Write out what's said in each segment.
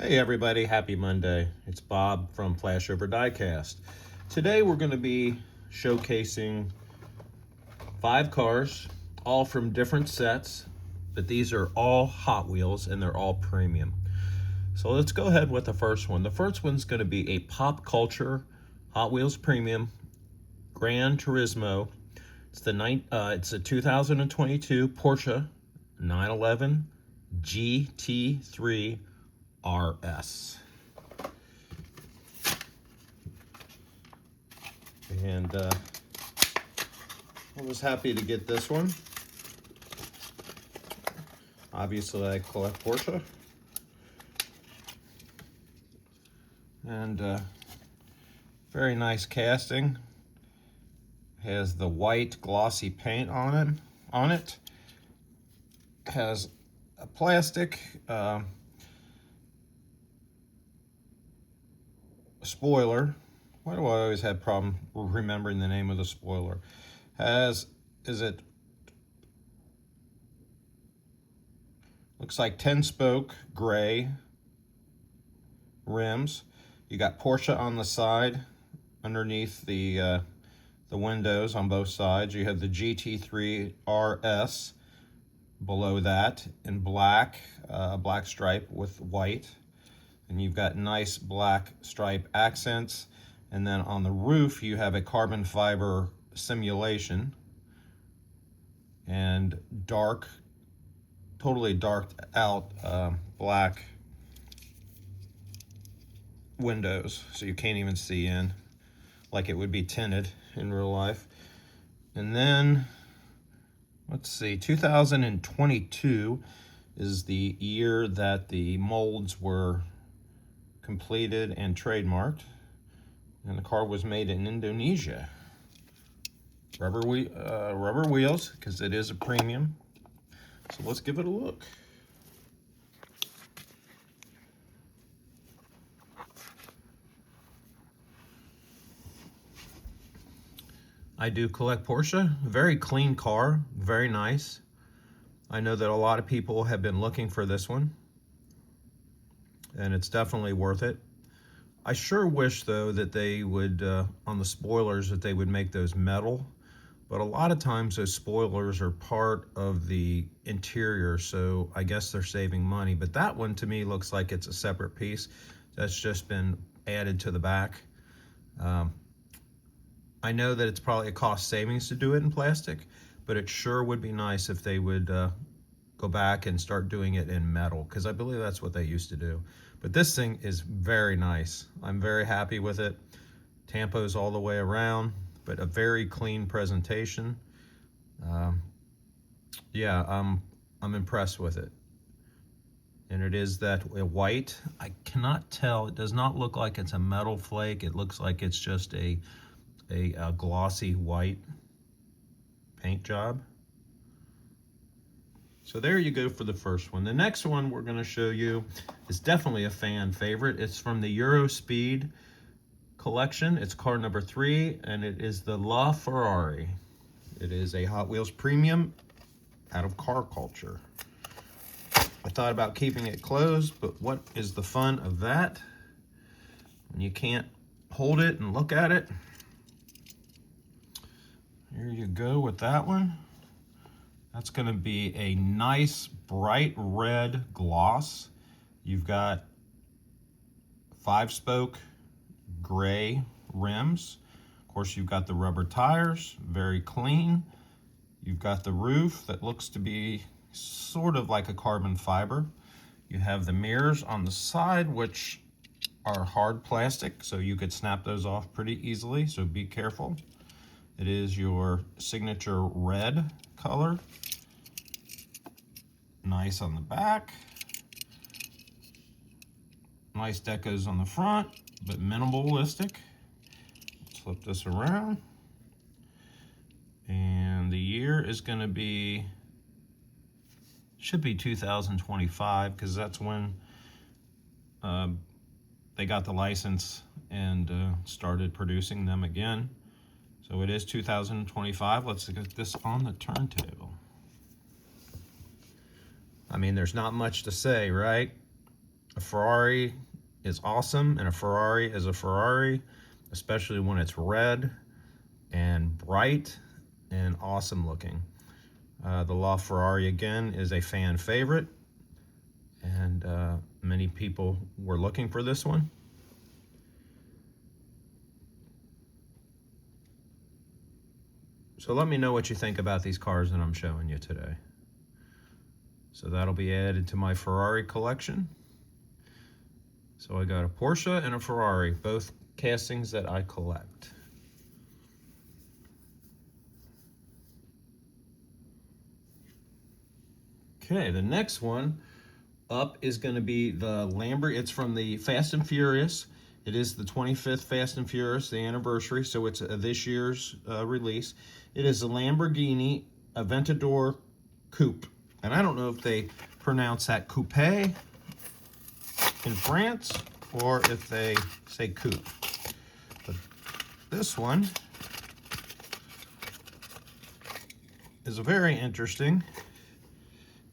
Hey everybody, happy Monday. It's Bob from Flashover Diecast. Today we're going to be showcasing 5 cars, all from different sets, but these are all Hot Wheels and they're all premium. So let's go ahead with the first one. The first one's going to be a Pop Culture Hot Wheels Premium Gran Turismo. It's a 2022 Porsche 911 GT3 RS. And I was happy to get this one. Obviously, I collect Porsche. And very nice casting. Has the white glossy paint on it. Has a plastic spoiler. Why do I always have problem remembering the name of the spoiler? Looks like 10 spoke gray rims. You got Porsche on the side underneath the windows on both sides. You have the GT3 RS below that in black, black stripe with white. And you've got nice black stripe accents. And then on the roof, you have a carbon fiber simulation and totally darked out black windows. So you can't even see in, like it would be tinted in real life. And then, let's see, 2022 is the year that the molds were completed and trademarked, and the car was made in Indonesia. Rubber wheels, because it is a premium. So let's give it a look. I do collect Porsche. Very clean car, very nice. I know that a lot of people have been looking for this one, and it's definitely worth it. I sure wish, though, that they would, on the spoilers, that they would make those metal. But a lot of times those spoilers are part of the interior, so I guess they're saving money. But that one, to me, looks like it's a separate piece that's just been added to the back. I know that it's probably a cost savings to do it in plastic, but it sure would be nice if they would go back and start doing it in metal, because I believe that's what they used to do. But this thing is very nice. I'm very happy with it. Tampos all the way around, but a very clean presentation. Yeah, I'm impressed with it. And it is that white. I cannot tell. It does not look like it's a metal flake. It looks like it's just a glossy white paint job. So there you go for the first one. The next one we're going to show you is definitely a fan favorite. It's from the Eurospeed collection. It's car number 3, and it is the LaFerrari. It is a Hot Wheels premium out of Car Culture. I thought about keeping it closed, but what is the fun of that when you can't hold it and look at it? Here you go with that one. That's going to be a nice bright red gloss. You've got 5-spoke gray rims. Of course, you've got the rubber tires, very clean. You've got the roof that looks to be sort of like a carbon fiber. You have the mirrors on the side, which are hard plastic, so you could snap those off pretty easily, so be careful. It is your signature red color. Nice on the back. Nice decos on the front, but minimalistic. Let's flip this around. And the year is going to be, should be 2025, because that's when they got the license and started producing them again. So it is 2025. Let's get this on the turntable. I mean, there's not much to say, right? A Ferrari is awesome, and a Ferrari is a Ferrari, especially when it's red and bright and awesome looking. The LaFerrari, again, is a fan favorite, and many people were looking for this one. So let me know what you think about these cars that I'm showing you today. So that'll be added to my Ferrari collection. So I got a Porsche and a Ferrari, both castings that I collect. Okay, the next one up is going to be the Lamborghini. It's from the Fast and Furious. It is the 25th Fast and Furious, the anniversary, so it's this year's release. It is a Lamborghini Aventador Coupe. And I don't know if they pronounce that coupe in France or if they say coupe. But this one is very interesting.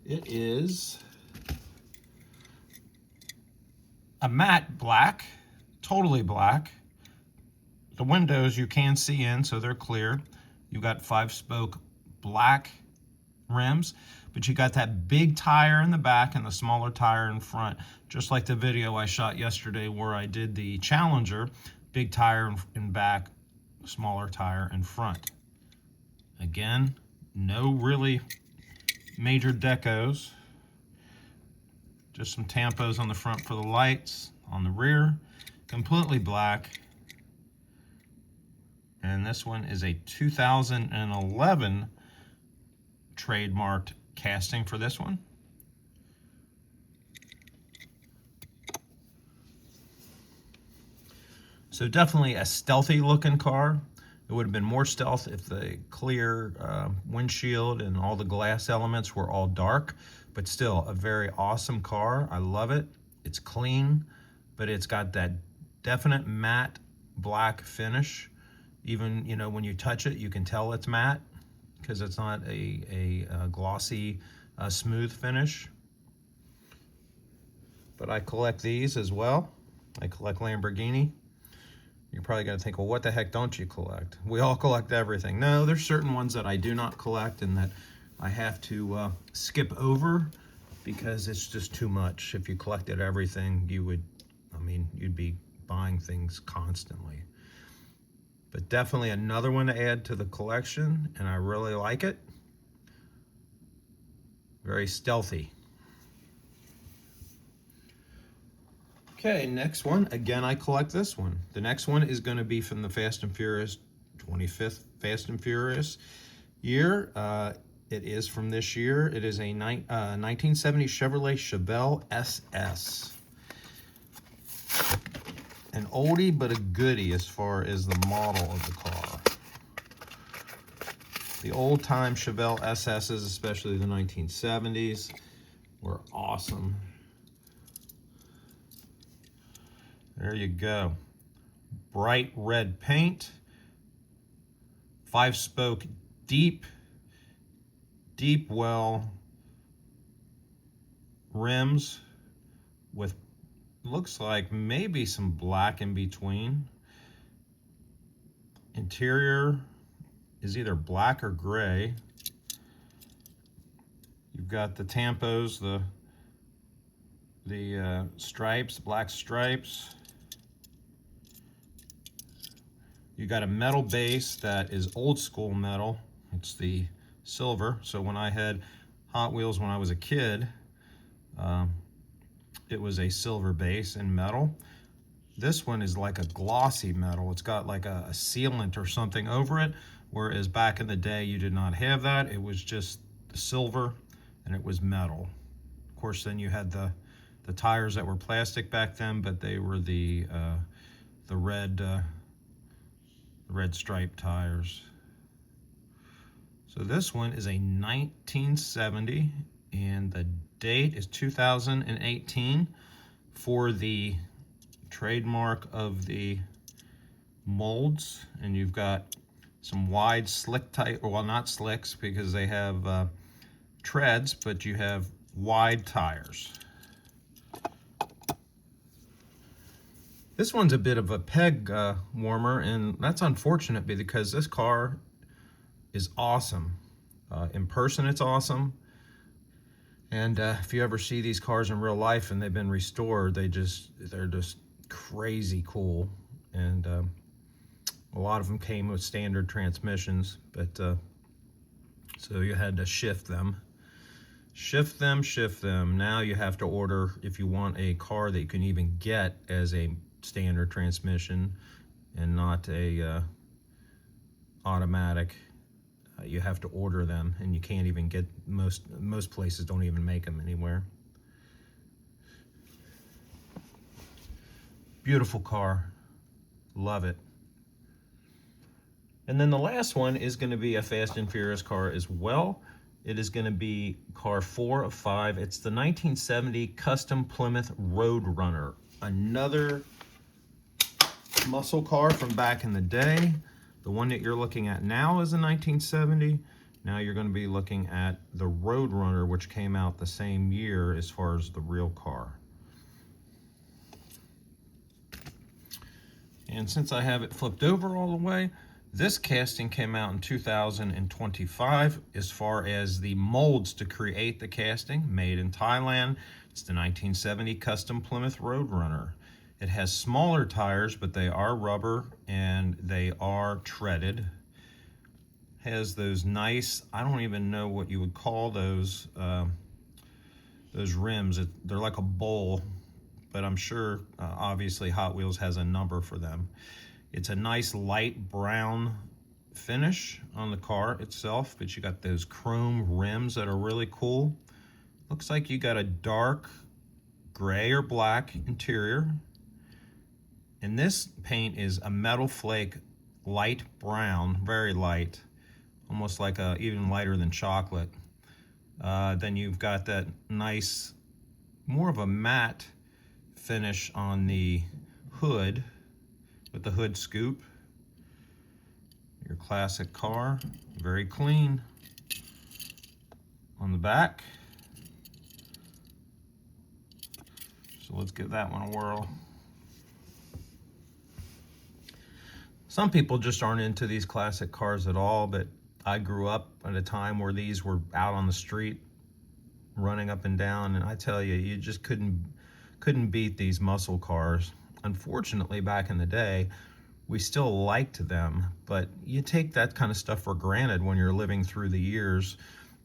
It is a matte black, totally black. The windows you can see in, so they're clear. You've got 5-spoke black rims, but you got that big tire in the back and the smaller tire in front, just like the video I shot yesterday where I did the Challenger. Big tire in back, smaller tire in front. Again, no really major decos, just some tampos on the front for the lights, on the rear, completely black. And this one is a 2011 trademarked casting for this one. So definitely a stealthy looking car. It would have been more stealth if the clear windshield and all the glass elements were all dark, but still a very awesome car. I love it. It's clean, but it's got that definite matte black finish. Even, you know, when you touch it, you can tell it's matte because it's not a glossy, smooth finish. But I collect these as well. I collect Lamborghini. You're probably going to think, well, what the heck don't you collect? We all collect everything. No, there's certain ones that I do not collect and that I have to skip over because it's just too much. If you collected everything, you would, I mean, you'd be buying things constantly. But definitely another one to add to the collection, and I really like it. Very stealthy. Okay, next one. Again, I collect this one. The next one is going to be from the Fast and Furious 25th Fast and Furious year. It is from this year. It is a 1970 Chevrolet Chevelle SS. An oldie but a goodie as far as the model of the car. The old-time Chevelle SSs, especially the 1970s, were awesome. There you go. Bright red paint. 5-spoke deep well rims with looks like maybe some black in between. Interior is either black or gray. You've got the tampos, the stripes, black stripes. You got a metal base that is old school metal. It's the silver. So when I had Hot Wheels when I was a kid, it was a silver base in metal. This one is like a glossy metal. It's got like a sealant or something over it, whereas back in the day you did not have that. It was just silver and it was metal. Of course, then you had the tires that were plastic back then, but they were the red striped tires. So this one is a 1970 and the date is 2018 for the trademark of the molds. And you've got some wide slick type, well, not slicks because they have treads, but you have wide tires. This one's a bit of a peg warmer, and that's unfortunate because this car is awesome. In person, it's awesome. And if you ever see these cars in real life and they've been restored, they're just crazy cool. And a lot of them came with standard transmissions, but so you had to shift them. Shift them. Now you have to order, if you want a car that you can even get as a standard transmission and not a automatic, you have to order them, and you can't even get, most places don't even make them anywhere. Beautiful car, love it. And then the last one is going to be a Fast and Furious car as well. It is going to be car 4 of 5. It's the 1970 Custom Plymouth Roadrunner, another muscle car from back in the day. The one that you're looking at now is a 1970. Now you're going to be looking at the Roadrunner, which came out the same year as far as the real car. And since I have it flipped over all the way, this casting came out in 2025 as far as the molds to create the casting, made in Thailand. It's the 1970 Custom Plymouth Roadrunner. It has smaller tires, but they are rubber and they are treaded. Has those nice, I don't even know what you would call those rims. They're like a bowl, but I'm sure obviously Hot Wheels has a number for them. It's a nice light brown finish on the car itself, but you got those chrome rims that are really cool. Looks like you got a dark gray or black interior. And this paint is a metal flake light brown, very light, almost like even lighter than chocolate. Then you've got that nice, more of a matte finish on the hood, with the hood scoop. Your classic car, very clean. On the back. So let's give that one a whirl. Some people just aren't into these classic cars at all, but I grew up at a time where these were out on the street, running up and down, and I tell you, you just couldn't beat these muscle cars. Unfortunately, back in the day, we still liked them, but you take that kind of stuff for granted when you're living through the years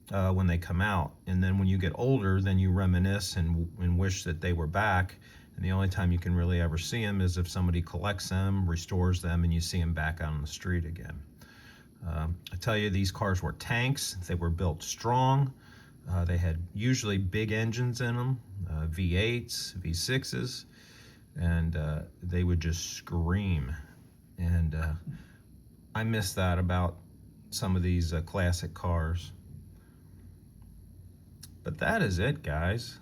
when they come out. And then when you get older, then you reminisce and wish that they were back. And the only time you can really ever see them is if somebody collects them, restores them, and you see them back out on the street again. I tell you, these cars were tanks. They were built strong. They had usually big engines in them, V8s, V6s. And they would just scream. And I miss that about some of these classic cars. But that is it, guys.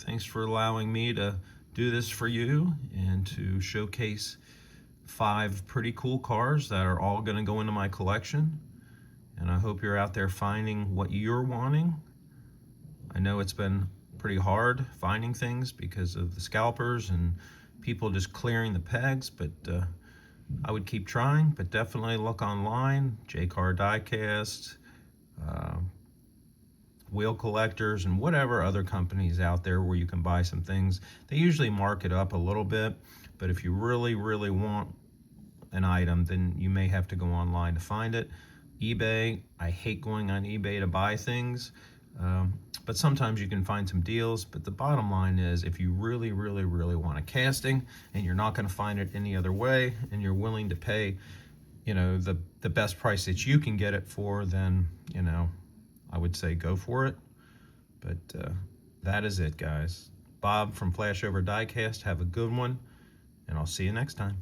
Thanks for allowing me to do this for you and to showcase 5 pretty cool cars that are all going to go into my collection. And I hope you're out there finding what you're wanting. I know it's been pretty hard finding things because of the scalpers and people just clearing the pegs, but I would keep trying. But definitely look online, J-Car Diecast, Wheel Collectors, and whatever other companies out there where you can buy some things. They usually mark it up a little bit, but if you really want an item, then you may have to go online to find it. eBay, I hate going on eBay to buy things. But sometimes you can find some deals. But the bottom line is, if you really want a casting and you're not going to find it any other way, and you're willing to pay, you know, the best price that you can get it for, then, you know, I would say go for it. But that is it, guys. Bob from Flashover Diecast. Have a good one, and I'll see you next time.